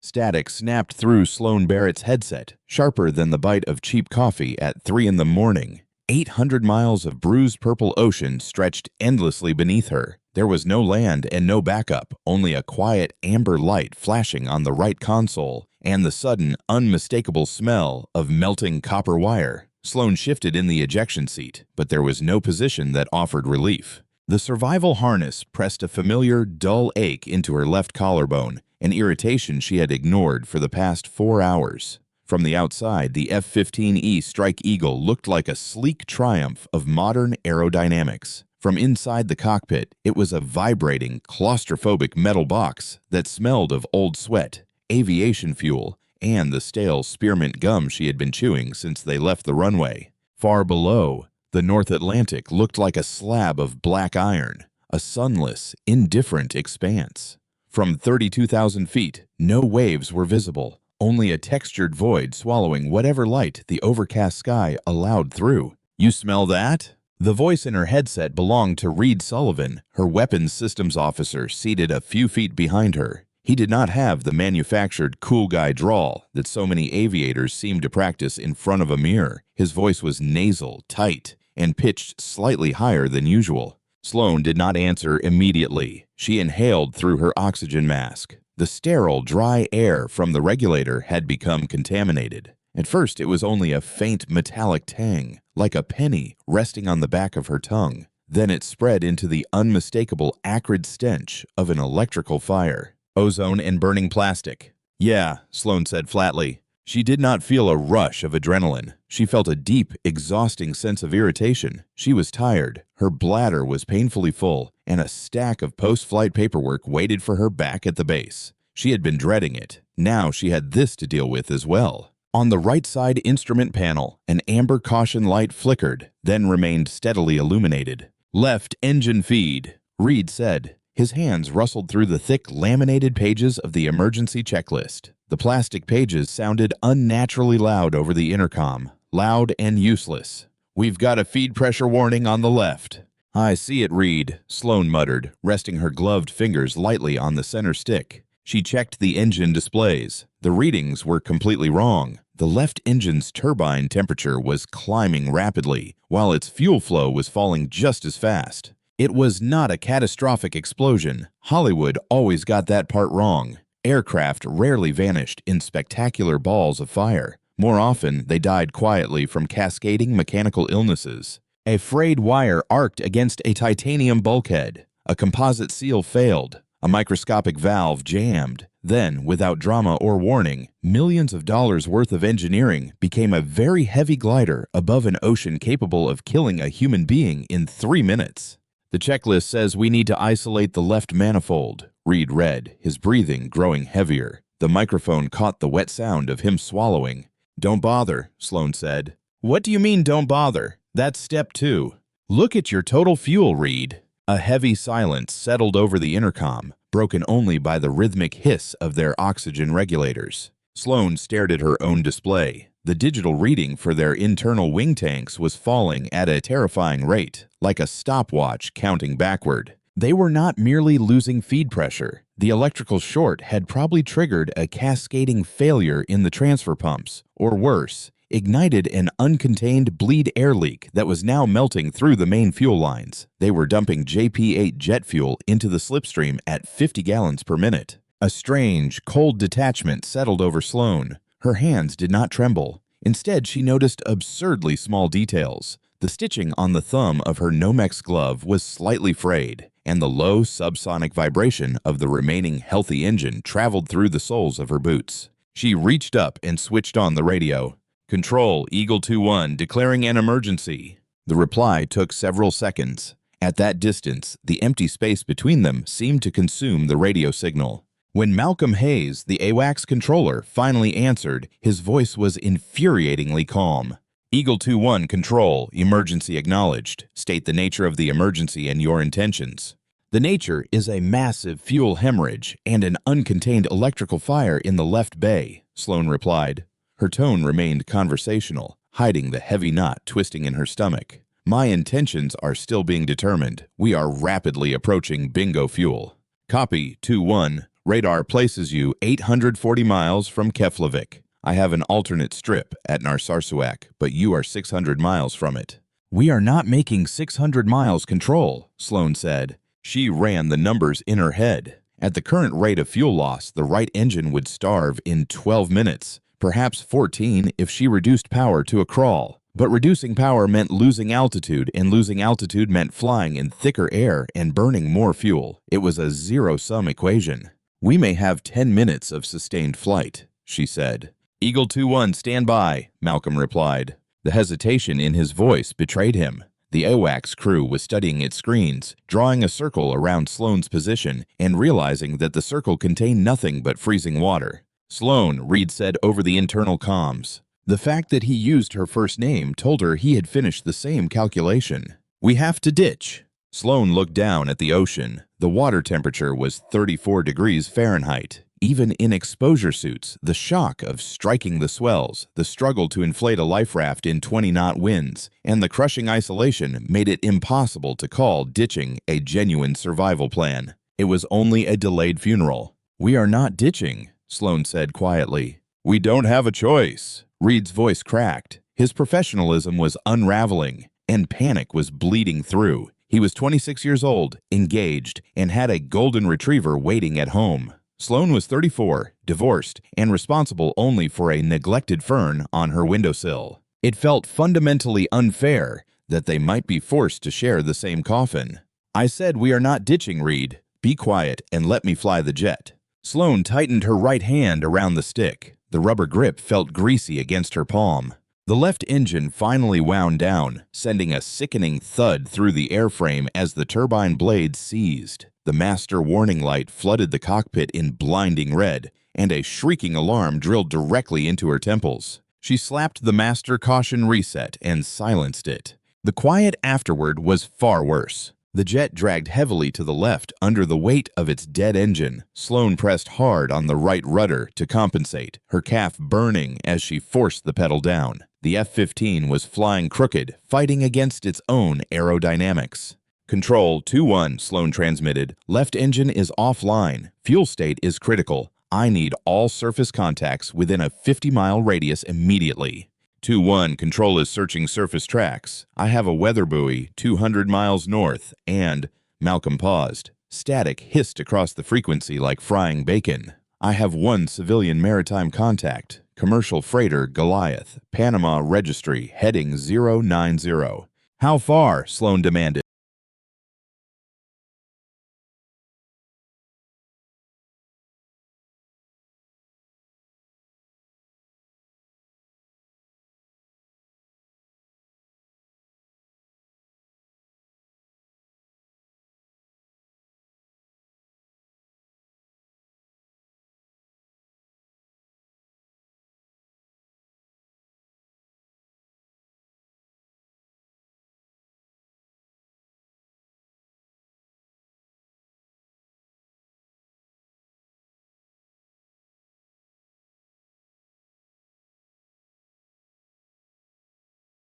Static snapped through Sloan Barrett's headset, sharper than the bite of cheap coffee at 3 in the morning. 800 miles of bruised purple ocean stretched endlessly beneath her. There was no land and no backup, only a quiet amber light flashing on the right console, and the sudden, unmistakable smell of melting copper wire. Sloan shifted in the ejection seat, but there was no position that offered relief. The survival harness pressed a familiar, dull ache into her left collarbone, an irritation she had ignored for the past 4 hours. From the outside, the F-15E Strike Eagle looked like a sleek triumph of modern aerodynamics. From inside the cockpit, it was a vibrating, claustrophobic metal box that smelled of old sweat, aviation fuel, and the stale spearmint gum she had been chewing since they left the runway. Far below, the North Atlantic looked like a slab of black iron, a sunless, indifferent expanse. From 32,000 feet, no waves were visible, only a textured void swallowing whatever light the overcast sky allowed through. "You smell that?" The voice in her headset belonged to Reed Sullivan, her weapons systems officer seated a few feet behind her. He did not have the manufactured cool guy drawl that so many aviators seem to practice in front of a mirror. His voice was nasal, tight, and pitched slightly higher than usual. Sloan did not answer immediately. She inhaled through her oxygen mask. The sterile, dry air from the regulator had become contaminated. At first, it was only a faint metallic tang, like a penny resting on the back of her tongue. Then it spread into the unmistakable acrid stench of an electrical fire. Ozone and burning plastic. "Yeah," Sloan said flatly. She did not feel a rush of adrenaline. She felt a deep, exhausting sense of irritation. She was tired, her bladder was painfully full, and a stack of post-flight paperwork waited for her back at the base. She had been dreading it. Now she had this to deal with as well. On the right side instrument panel, an amber caution light flickered, then remained steadily illuminated. "Left engine feed," Reed said. His hands rustled through the thick, laminated pages of the emergency checklist. The plastic pages sounded unnaturally loud over the intercom, loud and useless. "We've got a feed pressure warning on the left." "I see it, Reed," Sloan muttered, resting her gloved fingers lightly on the center stick. She checked the engine displays. The readings were completely wrong. The left engine's turbine temperature was climbing rapidly, while its fuel flow was falling just as fast. It was not a catastrophic explosion. Hollywood always got that part wrong. Aircraft rarely vanished in spectacular balls of fire. More often, they died quietly from cascading mechanical illnesses. A frayed wire arced against a titanium bulkhead. A composite seal failed. A microscopic valve jammed. Then, without drama or warning, millions of dollars worth of engineering became a very heavy glider above an ocean capable of killing a human being in 3 minutes. "The checklist says we need to isolate the left manifold," Reed read, his breathing growing heavier. The microphone caught the wet sound of him swallowing. "Don't bother," Sloan said. "What do you mean, don't bother? That's step 2. Look at your total fuel, Reed." A heavy silence settled over the intercom, broken only by the rhythmic hiss of their oxygen regulators. Sloan stared at her own display. The digital reading for their internal wing tanks was falling at a terrifying rate, like a stopwatch counting backward. They were not merely losing feed pressure. The electrical short had probably triggered a cascading failure in the transfer pumps, or worse, ignited an uncontained bleed air leak that was now melting through the main fuel lines. They were dumping JP-8 jet fuel into the slipstream at 50 gallons per minute. A strange, cold detachment settled over Sloan. Her hands did not tremble. Instead, she noticed absurdly small details. The stitching on the thumb of her Nomex glove was slightly frayed, and the low subsonic vibration of the remaining healthy engine traveled through the soles of her boots. She reached up and switched on the radio. "Control, Eagle 2-1, declaring an emergency." The reply took several seconds. At that distance, the empty space between them seemed to consume the radio signal. When Malcolm Hayes, the AWACS controller, finally answered, his voice was infuriatingly calm. "Eagle 2-1, control, emergency acknowledged. State the nature of the emergency and your intentions." "The nature is a massive fuel hemorrhage and an uncontained electrical fire in the left bay," Sloan replied. Her tone remained conversational, hiding the heavy knot twisting in her stomach. "My intentions are still being determined. We are rapidly approaching bingo fuel." "Copy, 2-1. Radar places you 840 miles from Keflavik. I have an alternate strip at Narsarsuak, but you are 600 miles from it. We are not making 600 miles control, Sloane said. She ran the numbers in her head. At the current rate of fuel loss, the right engine would starve in 12 minutes, perhaps 14 if she reduced power to a crawl. But reducing power meant losing altitude, and losing altitude meant flying in thicker air and burning more fuel. It was a zero-sum equation. We may have 10 minutes of sustained flight, she said. Eagle 2-1, stand by, Malcolm replied. The hesitation in his voice betrayed him. The AWACS crew was studying its screens, drawing a circle around Sloane's position and realizing that the circle contained nothing but freezing water. Sloane, Reed said over the internal comms. The fact that he used her first name told her he had finished the same calculation. We have to ditch. Sloane looked down at the ocean. The water temperature was 34 degrees Fahrenheit. Even in exposure suits, the shock of striking the swells, the struggle to inflate a life raft in 20-knot winds, and the crushing isolation made it impossible to call ditching a genuine survival plan. It was only a delayed funeral. We are not ditching, Sloane said quietly. We don't have a choice. Reed's voice cracked. His professionalism was unraveling, and panic was bleeding through. He was 26 years old, engaged, and had a golden retriever waiting at home. Sloane was 34, divorced, and responsible only for a neglected fern on her windowsill. It felt fundamentally unfair that they might be forced to share the same coffin. I said we are not ditching, Reed. Be quiet and let me fly the jet. Sloane tightened her right hand around the stick. The rubber grip felt greasy against her palm. The left engine finally wound down, sending a sickening thud through the airframe as the turbine blades seized. The master warning light flooded the cockpit in blinding red, and a shrieking alarm drilled directly into her temples. She slapped the master caution reset and silenced it. The quiet afterward was far worse. The jet dragged heavily to the left under the weight of its dead engine. Sloane pressed hard on the right rudder to compensate, her calf burning as she forced the pedal down. The F-15 was flying crooked, fighting against its own aerodynamics. Control 2-1, Sloane transmitted. Left engine is offline. Fuel state is critical. I need all surface contacts within a 50-mile radius immediately. 2-1, Control is searching surface tracks. I have a weather buoy 200 miles north and... Malcolm paused. Static hissed across the frequency like frying bacon. I have one civilian maritime contact. Commercial freighter Goliath. Panama registry heading 090. How far? Sloane demanded.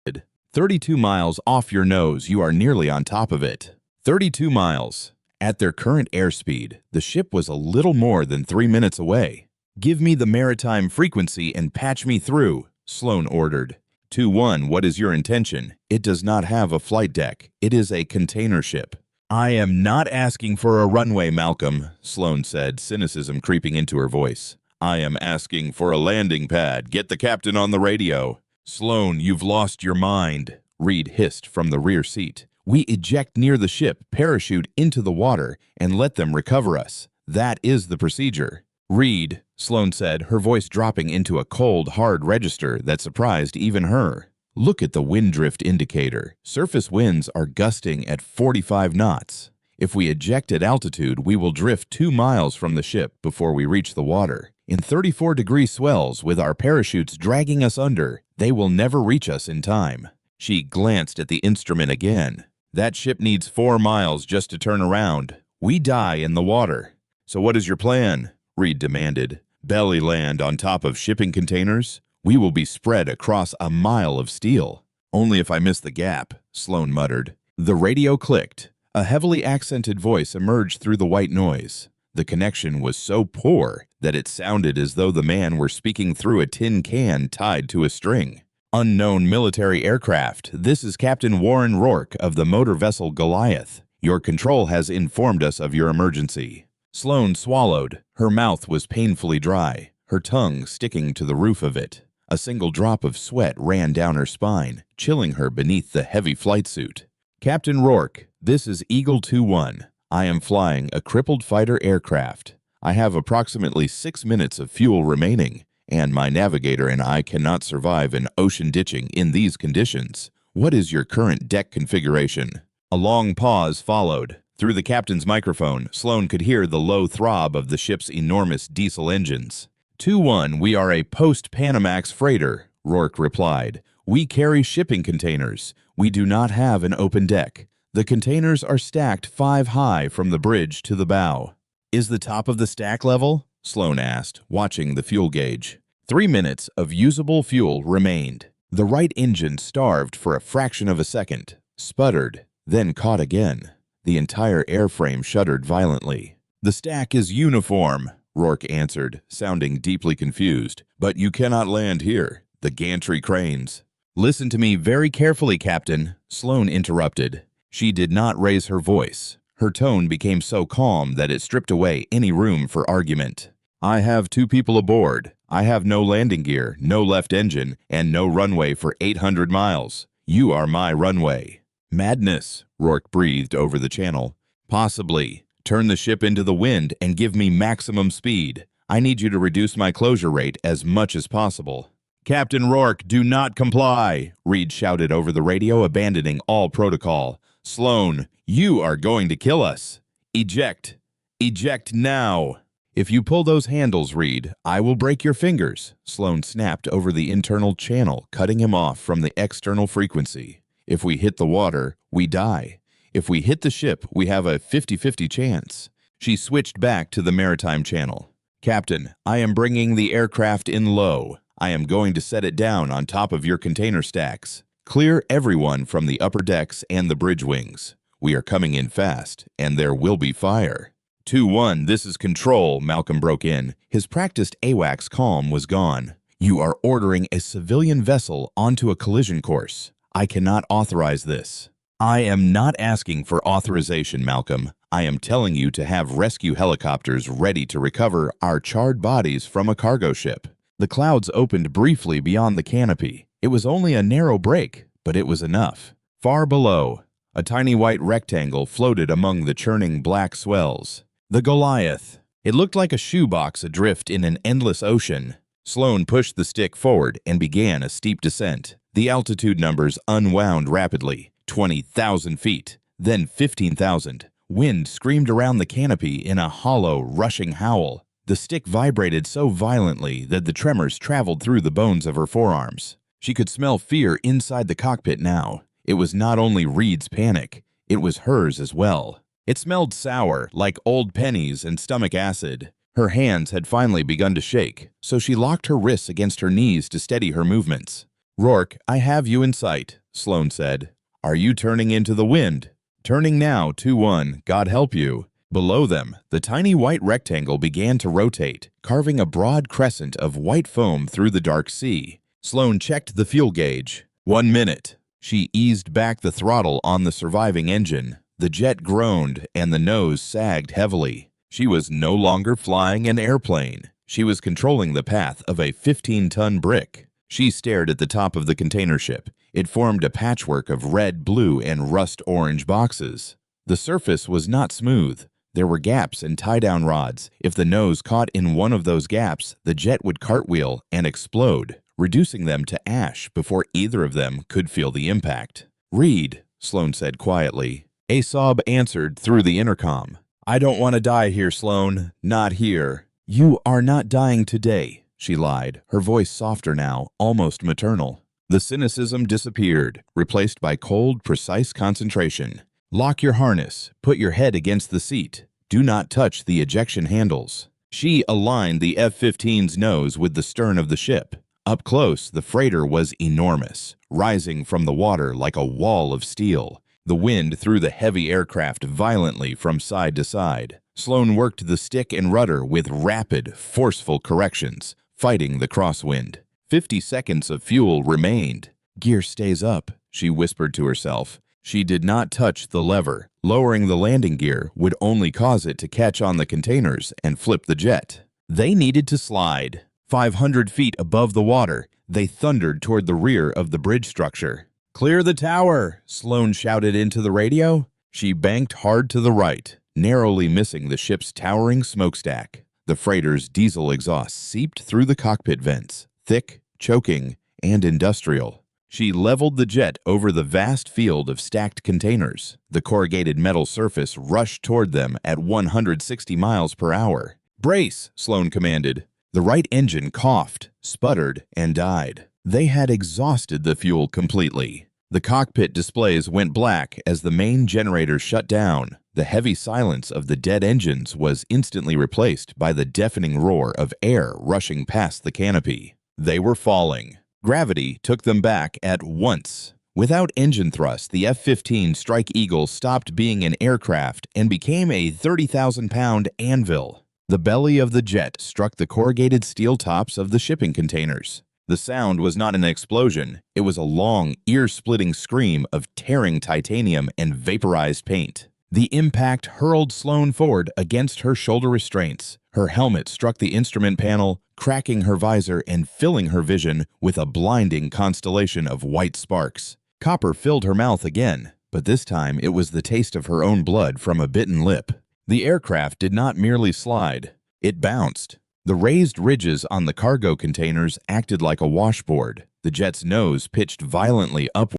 it. 32 miles off your nose, you are nearly on top of it. 32 miles. At their current airspeed, the ship was a little more than 3 minutes away. Give me the maritime frequency and patch me through, Sloane ordered. 2-1, what is your intention? It does not have a flight deck. It is a container ship. I am not asking for a runway, Malcolm, Sloane said, cynicism creeping into her voice. I am asking for a landing pad. Get the captain on the radio. Sloane, you've lost your mind, Reed hissed from the rear seat. We eject near the ship, parachute into the water, and let them recover us. That is the procedure. Reed, Sloane said, her voice dropping into a cold, hard register that surprised even her. Look at the wind drift indicator. Surface winds are gusting at 45 knots. If we eject at altitude, we will drift 2 miles from the ship before we reach the water. In 34-degree swells, with our parachutes dragging us under, they will never reach us in time. She glanced at the instrument again. That ship needs 4 miles just to turn around. We die in the water. So what is your plan? Reed demanded. Belly land on top of shipping containers? We will be spread across a mile of steel. Only if I miss the gap, Sloane muttered. The radio clicked. A heavily accented voice emerged through the white noise. The connection was so poor that it sounded as though the man were speaking through a tin can tied to a string. Unknown military aircraft, this is Captain Warren Rourke of the motor vessel Goliath. Your control has informed us of your emergency. Sloane swallowed. Her mouth was painfully dry, her tongue sticking to the roof of it. A single drop of sweat ran down her spine, chilling her beneath the heavy flight suit. Captain Rourke, this is Eagle 2-1. I am flying a crippled fighter aircraft. I have approximately 6 minutes of fuel remaining, and my navigator and I cannot survive an ocean ditching in these conditions. What is your current deck configuration? A long pause followed. Through the captain's microphone, Sloane could hear the low throb of the ship's enormous diesel engines. 2-1, we are a post-Panamax freighter, Rourke replied. We carry shipping containers. We do not have an open deck. The containers are stacked 5 high from the bridge to the bow. Is the top of the stack level? Sloane asked, watching the fuel gauge. 3 minutes of usable fuel remained. The right engine starved for a fraction of a second, sputtered, then caught again. The entire airframe shuddered violently. The stack is uniform, Rourke answered, sounding deeply confused. But you cannot land here. The gantry cranes. Listen to me very carefully, Captain, Sloane interrupted. She did not raise her voice. Her tone became so calm that it stripped away any room for argument. I have 2 people aboard. I have no landing gear, no left engine, and no runway for 800 miles. You are my runway. Madness, Rourke breathed over the channel. Possibly. Turn the ship into the wind and give me maximum speed. I need you to reduce my closure rate as much as possible. Captain Rourke, do not comply, Reed shouted over the radio, abandoning all protocol. Sloane, you are going to kill us. Eject. Eject now. If you pull those handles, Reed, I will break your fingers. Sloane snapped over the internal channel, cutting him off from the external frequency. If we hit the water, we die. If we hit the ship, we have a 50-50 chance. She switched back to the maritime channel. Captain, I am bringing the aircraft in low. I am going to set it down on top of your container stacks. Clear everyone from the upper decks and the bridge wings. We are coming in fast, and there will be fire. 2-1, this is Control, Malcolm broke in. His practiced AWACS calm was gone. You are ordering a civilian vessel onto a collision course. I cannot authorize this. I am not asking for authorization, Malcolm. I am telling you to have rescue helicopters ready to recover our charred bodies from a cargo ship. The clouds opened briefly beyond the canopy. It was only a narrow break, but it was enough. Far below, a tiny white rectangle floated among the churning black swells. The Goliath. It looked like a shoebox adrift in an endless ocean. Sloane pushed the stick forward and began a steep descent. The altitude numbers unwound rapidly. 20,000 feet, then 15,000. Wind screamed around the canopy in a hollow, rushing howl. The stick vibrated so violently that the tremors traveled through the bones of her forearms. She could smell fear inside the cockpit now. It was not only Reed's panic, it was hers as well. It smelled sour, like old pennies and stomach acid. Her hands had finally begun to shake, so she locked her wrists against her knees to steady her movements. Rourke, I have you in sight, Sloane said. Are you turning into the wind? Turning now, 2-1, God help you. Below them, the tiny white rectangle began to rotate, carving a broad crescent of white foam through the dark sea. Sloane checked the fuel gauge. 1 minute. She eased back the throttle on the surviving engine. The jet groaned and the nose sagged heavily. She was no longer flying an airplane. She was controlling the path of a 15-ton brick. She stared at the top of the container ship. It formed a patchwork of red, blue, and rust-orange boxes. The surface was not smooth. There were gaps and tie-down rods. If the nose caught in one of those gaps, the jet would cartwheel and explode, reducing them to ash before either of them could feel the impact. Reed, Sloane said quietly. A sob answered through the intercom. I don't want to die here, Sloane. Not here. You are not dying today, she lied, her voice softer now, almost maternal. The cynicism disappeared, replaced by cold, precise concentration. Lock your harness. Put your head against the seat. Do not touch the ejection handles. She aligned the F-15's nose with the stern of the ship. Up close, the freighter was enormous, rising from the water like a wall of steel. The wind threw the heavy aircraft violently from side to side. Sloane worked the stick and rudder with rapid, forceful corrections, fighting the crosswind. 50 seconds of fuel remained. "Gear stays up," she whispered to herself. She did not touch the lever. Lowering the landing gear would only cause it to catch on the containers and flip the jet. They needed to slide. 500 feet above the water, they thundered toward the rear of the bridge structure. "Clear the tower," Sloane shouted into the radio. She banked hard to the right, narrowly missing the ship's towering smokestack. The freighter's diesel exhaust seeped through the cockpit vents, thick, choking, and industrial. She leveled the jet over the vast field of stacked containers. The corrugated metal surface rushed toward them at 160 miles per hour. "Brace," Sloane commanded. The right engine coughed, sputtered, and died. They had exhausted the fuel completely. The cockpit displays went black as the main generator shut down. The heavy silence of the dead engines was instantly replaced by the deafening roar of air rushing past the canopy. They were falling. Gravity took them back at once. Without engine thrust, the F-15 Strike Eagle stopped being an aircraft and became a 30,000-pound anvil. The belly of the jet struck the corrugated steel tops of the shipping containers. The sound was not an explosion. It was a long, ear-splitting scream of tearing titanium and vaporized paint. The impact hurled Sloane forward against her shoulder restraints. Her helmet struck the instrument panel, cracking her visor and filling her vision with a blinding constellation of white sparks. Copper filled her mouth again, but this time it was the taste of her own blood from a bitten lip. The aircraft did not merely slide. It bounced. The raised ridges on the cargo containers acted like a washboard. The jet's nose pitched violently upward.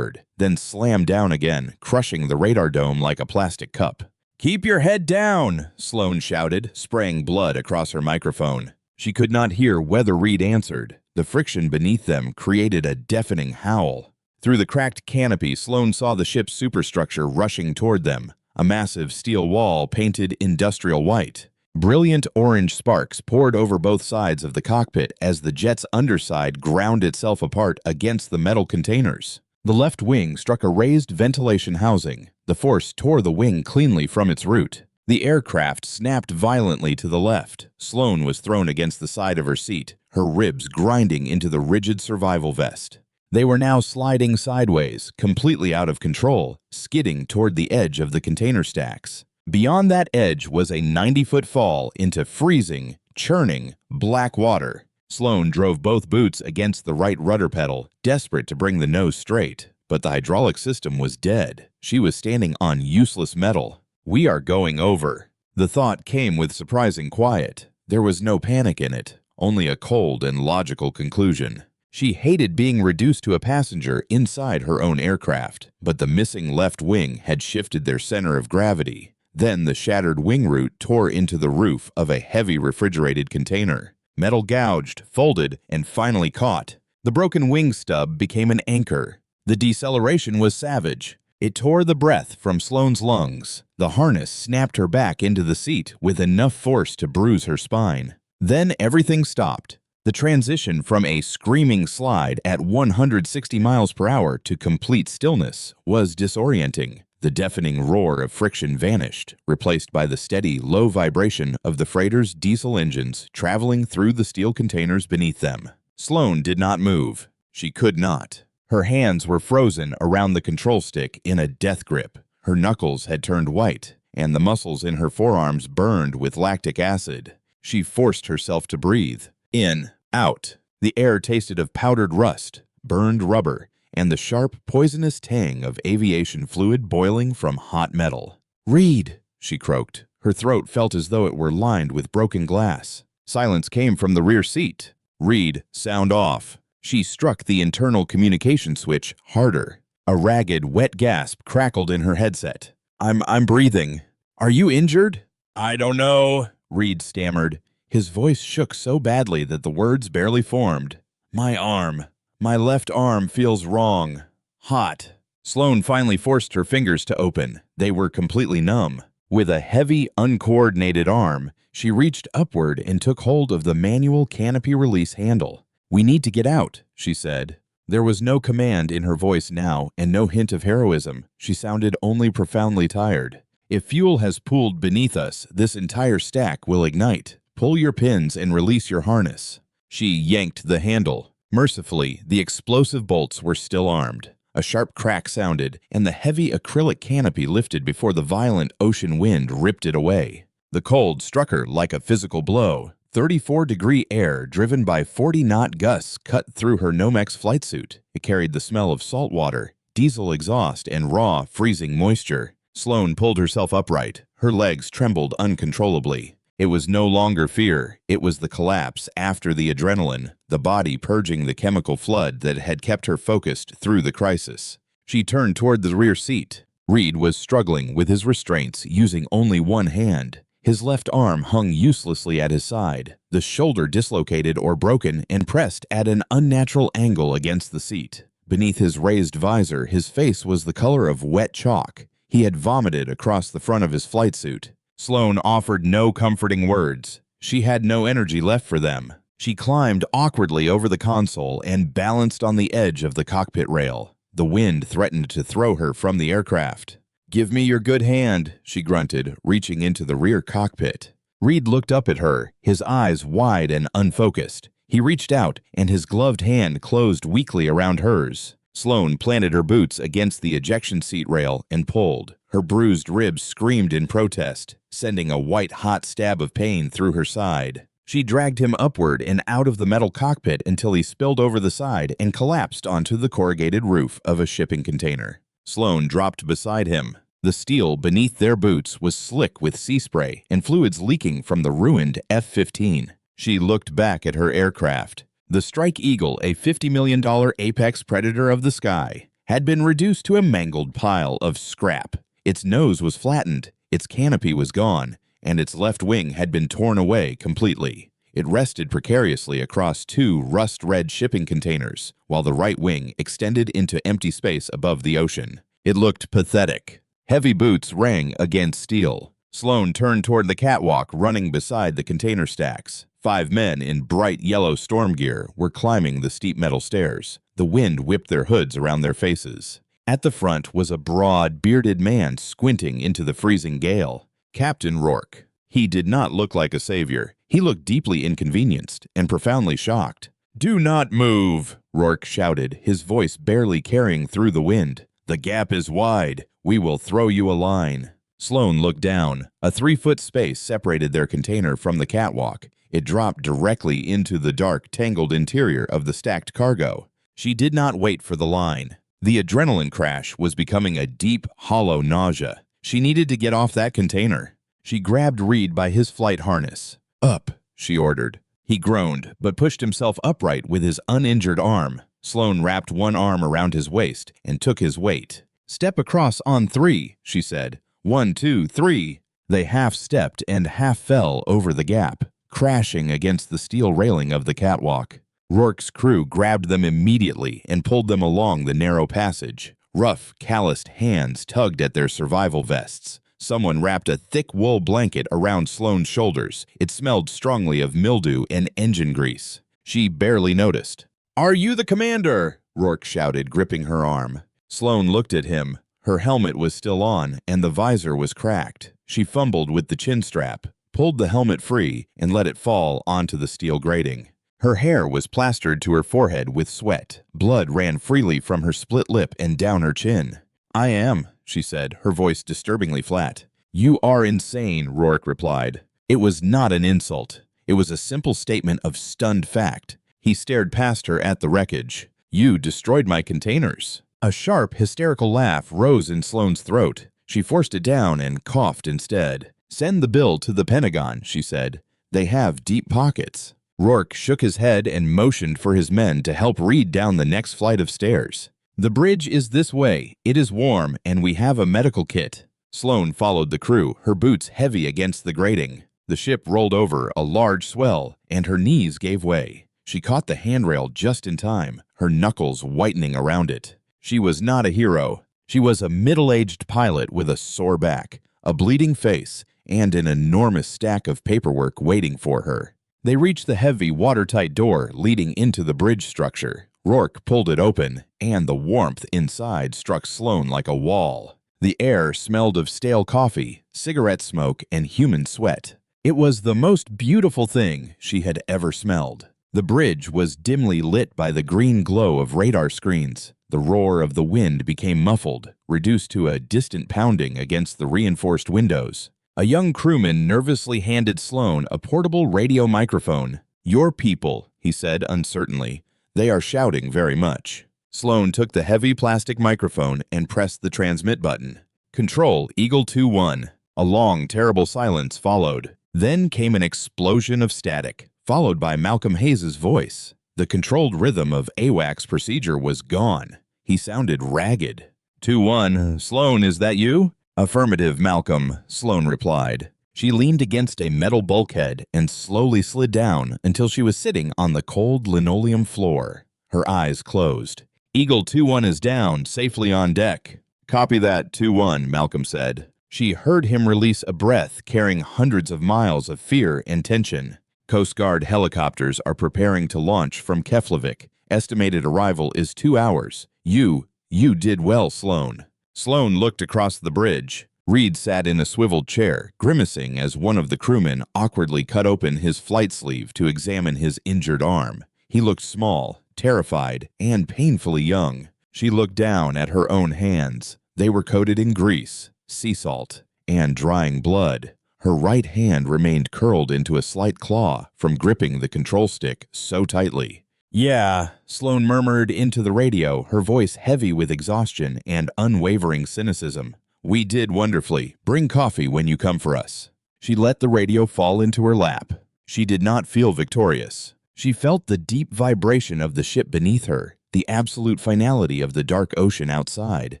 Then slammed down again, crushing the radar dome like a plastic cup. "Keep your head down," Sloane shouted, spraying blood across her microphone. She could not hear whether Reed answered. The friction beneath them created a deafening howl. Through the cracked canopy, Sloane saw the ship's superstructure rushing toward them, a massive steel wall painted industrial white. Brilliant orange sparks poured over both sides of the cockpit as the jet's underside ground itself apart against the metal containers. The left wing struck a raised ventilation housing. The force tore the wing cleanly from its root. The aircraft snapped violently to the left. Sloane was thrown against the side of her seat, her ribs grinding into the rigid survival vest. They were now sliding sideways, completely out of control, skidding toward the edge of the container stacks. Beyond that edge was a 90-foot fall into freezing, churning, black water. Sloane drove both boots against the right rudder pedal, desperate to bring the nose straight. But the hydraulic system was dead. She was standing on useless metal. "We are going over." The thought came with surprising quiet. There was no panic in it, only a cold and logical conclusion. She hated being reduced to a passenger inside her own aircraft, but the missing left wing had shifted their center of gravity. Then the shattered wing root tore into the roof of a heavy refrigerated container. Metal gouged, folded, and finally caught. The broken wing stub became an anchor. The deceleration was savage. It tore the breath from Sloane's lungs. The harness snapped her back into the seat with enough force to bruise her spine. Then everything stopped. The transition from a screaming slide at 160 miles per hour to complete stillness was disorienting. The deafening roar of friction vanished, replaced by the steady, low vibration of the freighter's diesel engines traveling through the steel containers beneath them. Sloane did not move. She could not. Her hands were frozen around the control stick in a death grip. Her knuckles had turned white, and the muscles in her forearms burned with lactic acid. She forced herself to breathe. In, out. The air tasted of powdered rust, burned rubber, and the sharp, poisonous tang of aviation fluid boiling from hot metal. "Reed," she croaked. Her throat felt as though it were lined with broken glass. Silence came from the rear seat. "Reed, sound off." She struck the internal communication switch harder. A ragged, wet gasp crackled in her headset. I'm breathing." Are you injured? I don't know, Reed stammered. His voice shook so badly that the words barely formed. My arm. My left arm feels wrong. Hot. Sloane finally forced her fingers to open. They were completely numb. With a heavy, uncoordinated arm, she reached upward and took hold of the manual canopy release handle. We need to get out, she said. There was no command in her voice now and no hint of heroism. She sounded only profoundly tired. If fuel has pooled beneath us, this entire stack will ignite. Pull your pins and release your harness. She yanked the handle. Mercifully, the explosive bolts were still armed. A sharp crack sounded, and the heavy acrylic canopy lifted before the violent ocean wind ripped it away. The cold struck her like a physical blow. 34-degree air driven by 40-knot gusts cut through her Nomex flight suit. It carried the smell of salt water, diesel exhaust, and raw, freezing moisture. Sloane pulled herself upright. Her legs trembled uncontrollably. It was no longer fear. It was the collapse after the adrenaline, the body purging the chemical flood that had kept her focused through the crisis. She turned toward the rear seat. Reed was struggling with his restraints, using only one hand. His left arm hung uselessly at his side, the shoulder dislocated or broken and pressed at an unnatural angle against the seat. Beneath his raised visor, his face was the color of wet chalk. He had vomited across the front of his flight suit. Sloane offered no comforting words. She had no energy left for them. She climbed awkwardly over the console and balanced on the edge of the cockpit rail. The wind threatened to throw her from the aircraft. "Give me your good hand," she grunted, reaching into the rear cockpit. Reed looked up at her, his eyes wide and unfocused. He reached out, and his gloved hand closed weakly around hers. Sloane planted her boots against the ejection seat rail and pulled. Her bruised ribs screamed in protest, sending a white-hot stab of pain through her side. She dragged him upward and out of the metal cockpit until he spilled over the side and collapsed onto the corrugated roof of a shipping container. Sloane dropped beside him. The steel beneath their boots was slick with sea spray and fluids leaking from the ruined F-15. She looked back at her aircraft. The Strike Eagle, a $50 million apex predator of the sky, had been reduced to a mangled pile of scrap. Its nose was flattened, its canopy was gone, and its left wing had been torn away completely. It rested precariously across two rust-red shipping containers, while the right wing extended into empty space above the ocean. It looked pathetic. Heavy boots rang against steel. Sloane turned toward the catwalk running beside the container stacks. 5 men in bright yellow storm gear were climbing the steep metal stairs. The wind whipped their hoods around their faces. At the front was a broad, bearded man squinting into the freezing gale. Captain Rourke. He did not look like a savior. He looked deeply inconvenienced and profoundly shocked. "Do not move," Rourke shouted, his voice barely carrying through the wind. "The gap is wide. We will throw you a line." Sloane looked down. A 3-foot space separated their container from the catwalk. It dropped directly into the dark, tangled interior of the stacked cargo. She did not wait for the line. The adrenaline crash was becoming a deep, hollow nausea. She needed to get off that container. She grabbed Reed by his flight harness. "Up," she ordered. He groaned, but pushed himself upright with his uninjured arm. Sloane wrapped one arm around his waist and took his weight. "Step across on 3, she said. 1, 2, 3. They half-stepped and half fell over the gap, crashing against the steel railing of the catwalk. Rourke's crew grabbed them immediately and pulled them along the narrow passage. Rough, calloused hands tugged at their survival vests. Someone wrapped a thick wool blanket around Sloane's shoulders. It smelled strongly of mildew and engine grease. She barely noticed. "Are you the commander?" Rourke shouted, gripping her arm. Sloane looked at him. Her helmet was still on, and the visor was cracked. She fumbled with the chin strap, pulled the helmet free, and let it fall onto the steel grating. Her hair was plastered to her forehead with sweat. Blood ran freely from her split lip and down her chin. "I am," she said, her voice disturbingly flat. "You are insane," Rourke replied. It was not an insult. It was a simple statement of stunned fact. He stared past her at the wreckage. "You destroyed my containers." A sharp, hysterical laugh rose in Sloane's throat. She forced it down and coughed instead. "Send the bill to the Pentagon," she said. "They have deep pockets." Rourke shook his head and motioned for his men to help Reed down the next flight of stairs. "The bridge is this way. It is warm, and we have a medical kit." Sloane followed the crew, her boots heavy against the grating. The ship rolled over a large swell, and her knees gave way. She caught the handrail just in time, her knuckles whitening around it. She was not a hero. She was a middle-aged pilot with a sore back, a bleeding face, and an enormous stack of paperwork waiting for her. They reached the heavy, watertight door leading into the bridge structure. Rourke pulled it open, and the warmth inside struck Sloane like a wall. The air smelled of stale coffee, cigarette smoke, and human sweat. It was the most beautiful thing she had ever smelled. The bridge was dimly lit by the green glow of radar screens. The roar of the wind became muffled, reduced to a distant pounding against the reinforced windows. A young crewman nervously handed Sloane a portable radio microphone. "Your people," he said uncertainly. "They are shouting very much." Sloane took the heavy plastic microphone and pressed the transmit button. "Control, Eagle 2-1. A long, terrible silence followed. Then came an explosion of static, followed by Malcolm Hayes's voice. The controlled rhythm of AWACS procedure was gone. He sounded ragged. 2-1, Sloane, is that you? Affirmative, Malcolm, Sloane replied. She leaned against a metal bulkhead and slowly slid down until she was sitting on the cold linoleum floor. Her eyes closed. Eagle 2-1 is down, safely on deck. Copy that, 2-1, Malcolm said. She heard him release a breath carrying hundreds of miles of fear and tension. Coast Guard helicopters are preparing to launch from Keflavik. Estimated arrival is 2 hours. You did well, Sloane. Sloane looked across the bridge. Reed sat in a swiveled chair, grimacing as one of the crewmen awkwardly cut open his flight sleeve to examine his injured arm. He looked small, terrified, and painfully young. She looked down at her own hands. They were coated in grease, sea salt, and drying blood. Her right hand remained curled into a slight claw from gripping the control stick so tightly. "Yeah," Sloane murmured into the radio, her voice heavy with exhaustion and unwavering cynicism. "We did wonderfully. Bring coffee when you come for us." She let the radio fall into her lap. She did not feel victorious. She felt the deep vibration of the ship beneath her, the absolute finality of the dark ocean outside,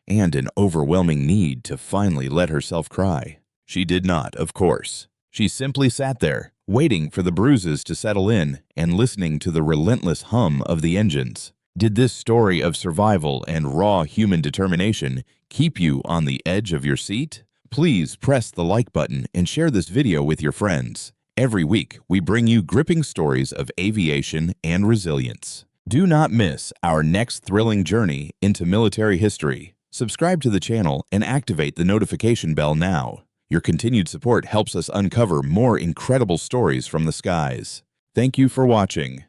and an overwhelming need to finally let herself cry. She did not, of course. She simply sat there, waiting for the bruises to settle in and listening to the relentless hum of the engines. Did this story of survival and raw human determination keep you on the edge of your seat? Please press the like button and share this video with your friends. Every week, we bring you gripping stories of aviation and resilience. Do not miss our next thrilling journey into military history. Subscribe to the channel and activate the notification bell now. Your continued support helps us uncover more incredible stories from the skies. Thank you for watching.